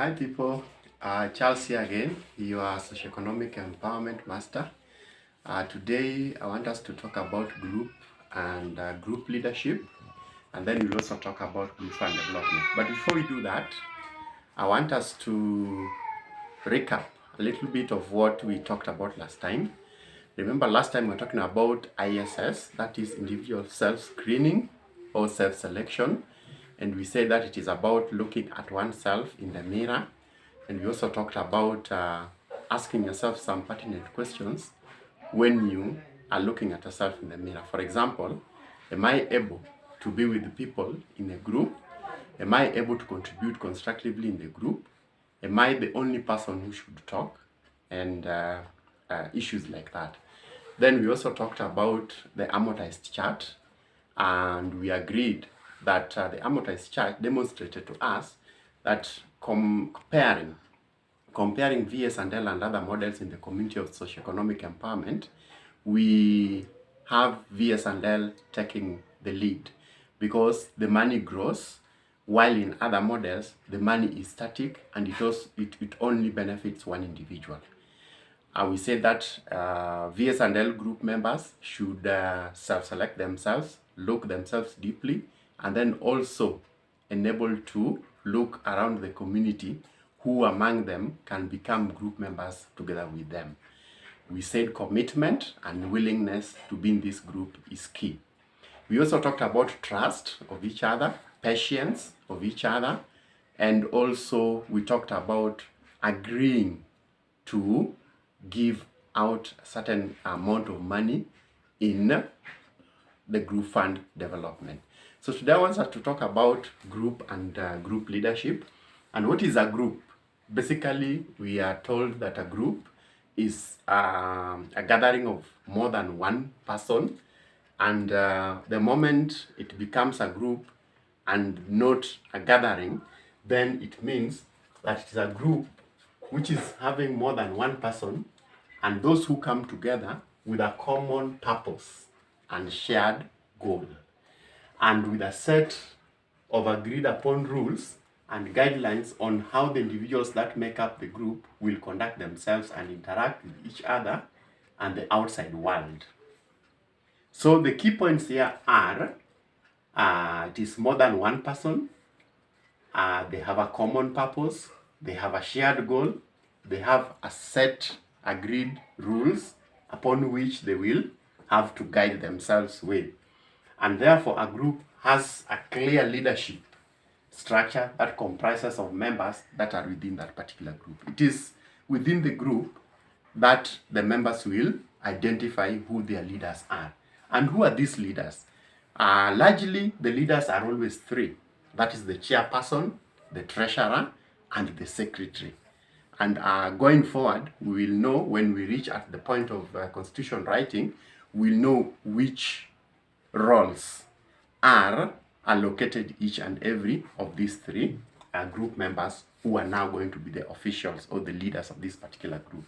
Hi people, Charles here again, your socioeconomic empowerment master. Today I want us to talk about group and group leadership, and then we'll also talk about group and development. But before we do that, I want us to recap a little bit of what we talked about last time. Remember last time we were talking about ISS, that is individual self-screening or self-selection, and we said that it is about looking at oneself in the mirror. And we also talked about asking yourself some pertinent questions when you are looking at yourself in the mirror. For example, am I able to be with the people in a group? Am I able to contribute constructively in the group? Am I the only person who should talk? And issues like that. Then we also talked about the amortized chart, and we agreed that the amortized chart demonstrated to us that comparing VS&L and other models in the community of socioeconomic empowerment, we have VS&L taking the lead because the money grows, while in other models, the money is static and it only benefits one individual. We said that VS&L group members should self-select themselves, look themselves deeply, and then also enable to look around the community who among them can become group members together with them. We said commitment and willingness to be in this group is key. We also talked about trust of each other, patience of each other, and also we talked about agreeing to give out a certain amount of money in the group fund development. So today I want us to talk about group and group leadership. And what is a group? Basically, we are told that a group is a gathering of more than one person. And the moment it becomes a group and not a gathering, then it means that it is a group which is having more than one person, and those who come together with a common purpose and shared goal, and with a set of agreed upon rules and guidelines on how the individuals that make up the group will conduct themselves and interact with each other and the outside world. So the key points here are, it is more than one person, they have a common purpose, they have a shared goal, they have a set agreed rules upon which they will have to guide themselves with. And therefore a group has a clear leadership structure that comprises of members that are within that particular group. It is within the group that the members will identify who their leaders are. And who are these leaders? Largely, the leaders are always three. That is the chairperson, the treasurer, and the secretary. And going forward, we will know when we reach at the point of constitution writing, we'll know which roles are allocated each and every of these three group members who are now going to be the officials or the leaders of this particular group.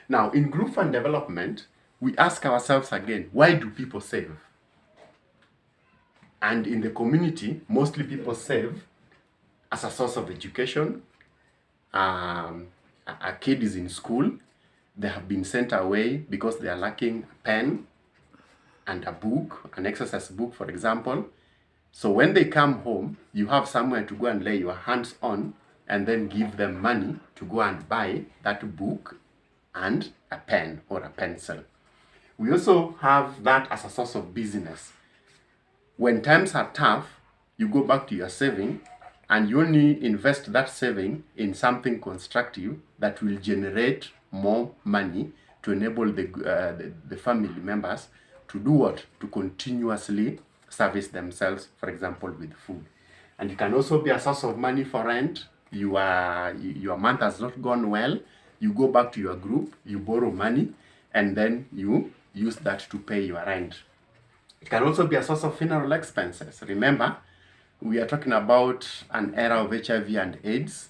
Now, in group fund development, we ask ourselves again, why do people save? And in the community, mostly people save as a source of education. A kid is in school, they have been sent away because they are lacking a pen and a book, an exercise book, for example. So when they come home, you have somewhere to go and lay your hands on and then give them money to go and buy that book and a pen or a pencil. We also have that as a source of business. When times are tough, you go back to your saving and you only invest that saving in something constructive that will generate more money to enable the family members to do what? To continuously service themselves, for example, with food. And it can also be a source of money for rent. Your month has not gone well. You go back to your group, you borrow money, and then you use that to pay your rent. It can also be a source of funeral expenses. Remember, we are talking about an era of HIV and AIDS,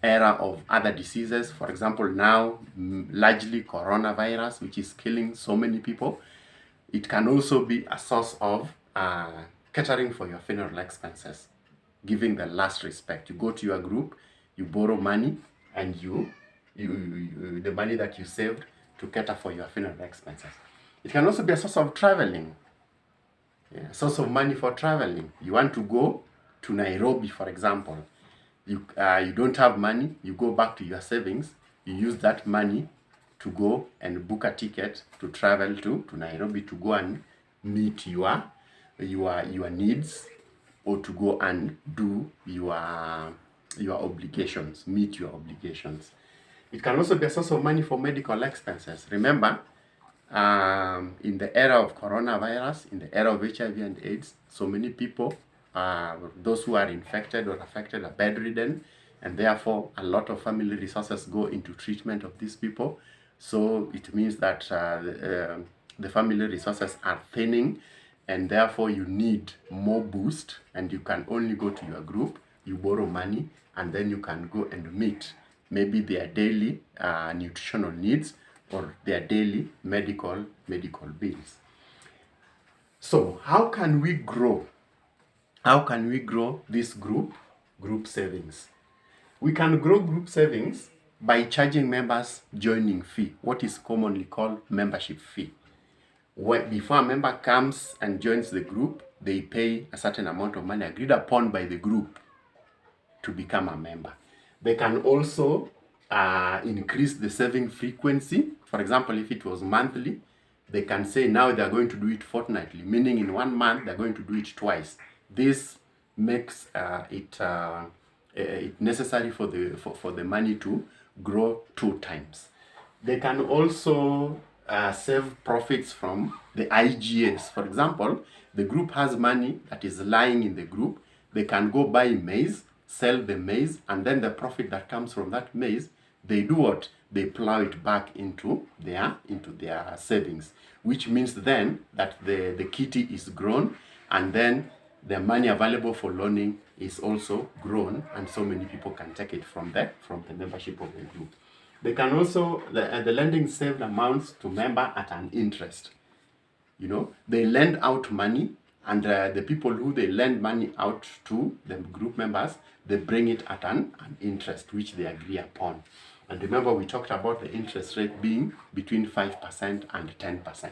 era of other diseases. For example, now, largely coronavirus, which is killing so many people. It can also be a source of catering for your funeral expenses, giving the last respect. You go to your group, You borrow money, and the money that you saved to cater for your funeral expenses. It can also be a source of traveling. Yeah, source of money for traveling. You want to go to Nairobi, for example. You don't have money. You go back to your savings. You use that money to go and book a ticket to travel to Nairobi to go and meet your needs, or to go and do your obligations, meet your obligations. It can also be a source of money for medical expenses. Remember, in the era of coronavirus, in the era of HIV and AIDS, so many people, those who are infected or affected, are bedridden, and therefore a lot of family resources go into treatment of these people. So it means that the family resources are thinning, and therefore you need more boost, and you can only go to your group, you borrow money, and then you can go and meet maybe their daily nutritional needs or their daily medical bills. So how can we grow? How can we grow this group savings? We can grow group savings by charging members joining fee, what is commonly called membership fee. Before a member comes and joins the group, they pay a certain amount of money agreed upon by the group to become a member. They can also increase the saving frequency. For example, if it was monthly, they can say now they are going to do it fortnightly, meaning in 1 month they're going to do it twice. This makes it necessary for the money to grow 2 times. They can also save profits from the IGAs. For example, the group has money that is lying in the group. They can go buy maize, sell the maize, and then the profit that comes from that maize, they do what? They plow it back into their savings, which means then that the kitty is grown, and then the money available for loaning is also grown, and so many people can take it from the membership of the group. They can also, the lending saved amounts to member at an interest. You know, they lend out money, and the people who they lend money out to, the group members, they bring it at an interest which they agree upon. And remember, we talked about the interest rate being between 5% and 10%.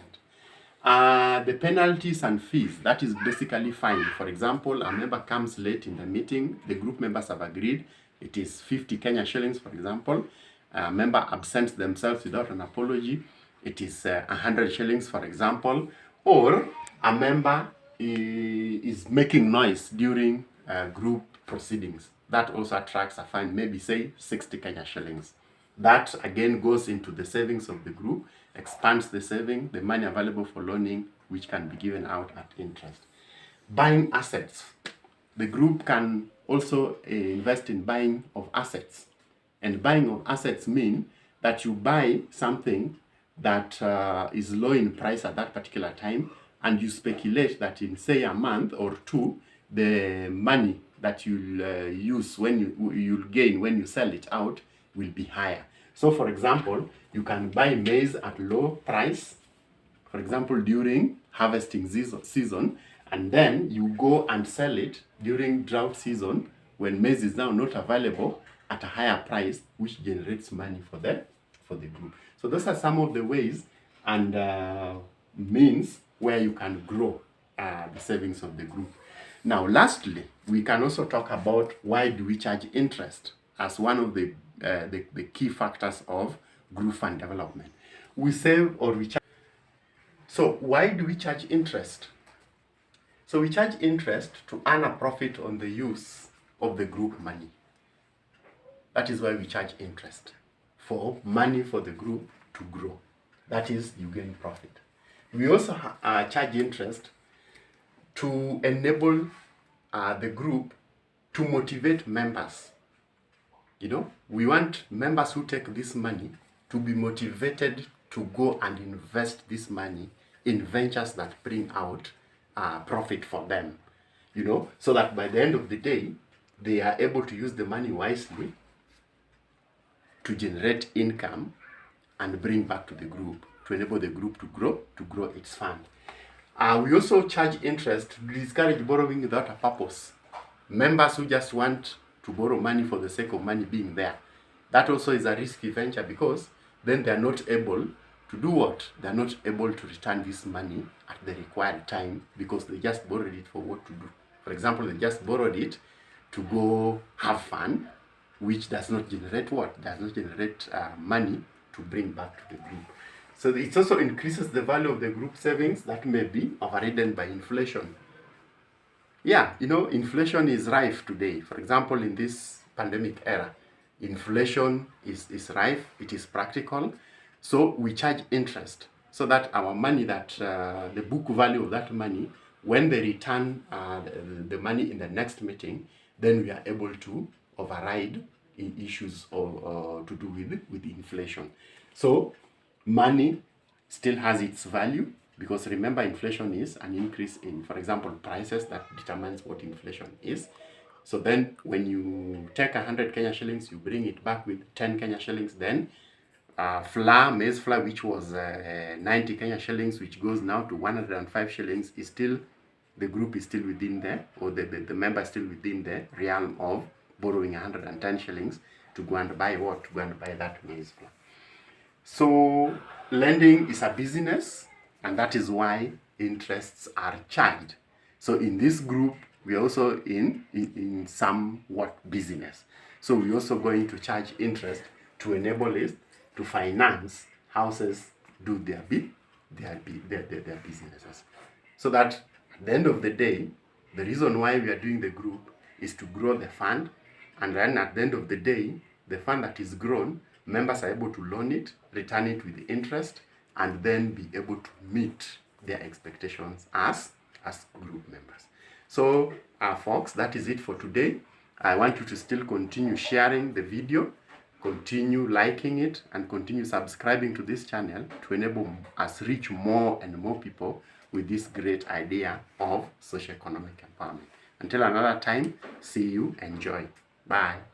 The penalties and fees, that is basically fine. For example, a member comes late in the meeting, the group members have agreed, it is 50 Kenya shillings, for example. A member absents themselves without an apology, it is 100 shillings, for example. Or a member is making noise during group proceedings. That also attracts a fine, maybe say 60 Kenya shillings. That again goes into the savings of the group, expands the saving, the money available for loaning, which can be given out at interest. Buying assets. The group can also invest in buying of assets. And buying of assets mean that you buy something that is low in price at that particular time, and you speculate that in, say, a month or 2, the money that you'll use when you'll gain when you sell it out will be higher. So, for example, you can buy maize at low price, for example, during harvesting season, and then you go and sell it during drought season when maize is now not available at a higher price, which generates money for the group. So those are some of the ways and means where you can grow the savings of the group. Now, lastly, we can also talk about why do we charge interest as one of the key factors of group fund development. We save or we charge. So why do we charge interest? So we charge interest to earn a profit on the use of the group money. That is why we charge interest, for money for the group to grow. That is, you gain profit. We also charge interest to enable the group to motivate members. You know, we want members who take this money to be motivated to go and invest this money in ventures that bring out profit for them. You know, so that by the end of the day, they are able to use the money wisely to generate income and bring back to the group, to enable the group to grow its fund. We also charge interest to discourage borrowing without a purpose. Members who just want to borrow money for the sake of money being there. That also is a risky venture, because then they are not able to do what? They are not able to return this money at the required time, because they just borrowed it for what to do. For example, they just borrowed it to go have fun, which does not generate what? Does not generate money to bring back to the group. So it also increases the value of the group savings that may be overridden by inflation. Yeah, inflation is rife today. For example, in this pandemic era, inflation is rife, it is practical. So we charge interest, so that our money, that the book value of that money, when they return the money in the next meeting, then we are able to override issues to do with inflation. So money still has its value, because remember, inflation is an increase in, for example, prices that determines what inflation is. So then when you take 100 Kenya shillings, you bring it back with 10 Kenya shillings, then maize flour, which was 90 Kenya shillings, which goes now to 105 shillings, is still, the group is still within there, or the member is still within the realm of borrowing 110 shillings to go and buy what? To go and buy that maize flour. So lending is a business, and that is why interests are charged. So in this group, we are also in somewhat business. So we're also going to charge interest to enable it to finance houses do their businesses. So that at the end of the day, the reason why we are doing the group is to grow the fund, and then at the end of the day, the fund that is grown, members are able to loan it, return it with interest, and then be able to meet their expectations as group members. So folks, that is it for today. I want you to still continue sharing the video, continue liking it, and continue subscribing to this channel to enable us reach more and more people with this great idea of socioeconomic empowerment. Until another time, see you, enjoy. Bye.